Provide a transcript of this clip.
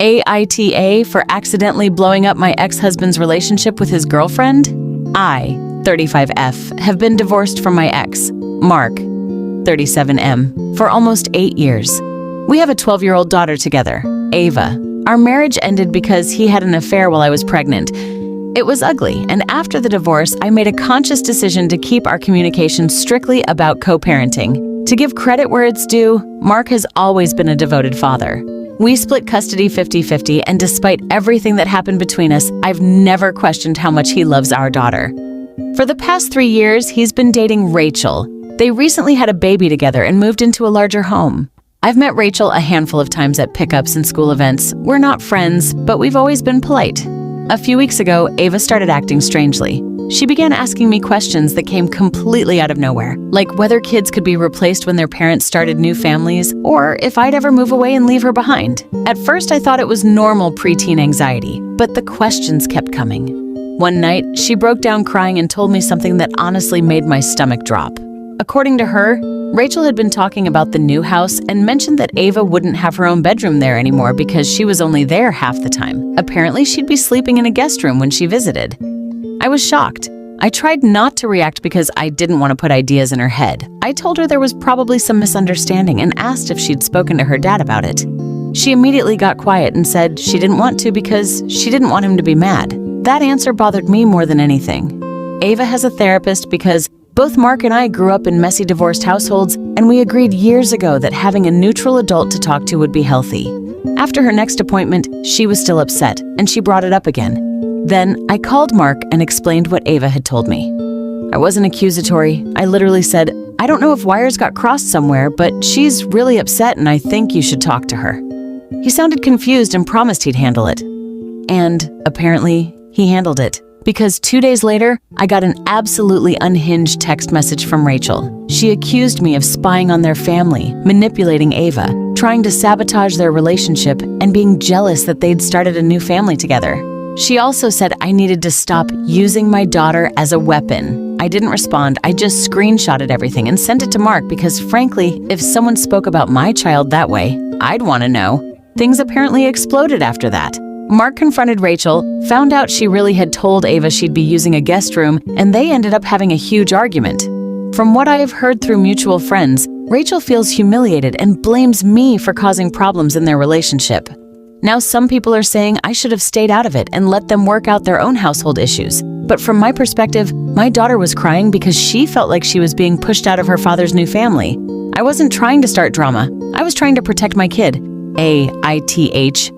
AITA for accidentally blowing up my ex-husband's relationship with his girlfriend? I, 35F, have been divorced from my ex, Mark, 37M, for almost 8 years. We have a 12-year-old daughter together, Ava. Our marriage ended because he had an affair while I was pregnant. It was ugly, and after the divorce, I made a conscious decision to keep our communication strictly about co-parenting. To give credit where it's due, Mark has always been a devoted father. We split custody 50-50, and despite everything that happened between us, I've never questioned how much he loves our daughter. For the past 3 years, he's been dating Rachel. They recently had a baby together and moved into a larger home. I've met Rachel a handful of times at pickups and school events. We're not friends, but we've always been polite. A few weeks ago, Ava started acting strangely. She began asking me questions that came completely out of nowhere, like whether kids could be replaced when their parents started new families, or if I'd ever move away and leave her behind. At first, I thought it was normal preteen anxiety, but the questions kept coming. One night, she broke down crying and told me something that honestly made my stomach drop. According to her, Rachel had been talking about the new house and mentioned that Ava wouldn't have her own bedroom there anymore because she was only there half the time. Apparently, she'd be sleeping in a guest room when she visited. I was shocked. I tried not to react because I didn't want to put ideas in her head. I told her there was probably some misunderstanding and asked if she'd spoken to her dad about it. She immediately got quiet and said she didn't want to because she didn't want him to be mad. That answer bothered me more than anything. Ava has a therapist because both Mark and I grew up in messy divorced households, and we agreed years ago that having a neutral adult to talk to would be healthy. After her next appointment, she was still upset, and she brought it up again. Then I called Mark and explained what Ava had told me. I wasn't accusatory. I literally said, I don't know if wires got crossed somewhere, but she's really upset and I think you should talk to her. He sounded confused and promised he'd handle it. And apparently, he handled it. Because 2 days later, I got an absolutely unhinged text message from Rachel. She accused me of spying on their family, manipulating Ava, trying to sabotage their relationship, and being jealous that they'd started a new family together. She also said I needed to stop using my daughter as a weapon. I didn't respond. I just screenshotted everything and sent it to Mark because, frankly, if someone spoke about my child that way, I'd want to know. Things apparently exploded after that. Mark confronted Rachel, found out she really had told Ava she'd be using a guest room, and they ended up having a huge argument. From what I have heard through mutual friends, Rachel feels humiliated and blames me for causing problems in their relationship. Now some people are saying I should have stayed out of it and let them work out their own household issues. But from my perspective, my daughter was crying because she felt like she was being pushed out of her father's new family. I wasn't trying to start drama. I was trying to protect my kid. AITH.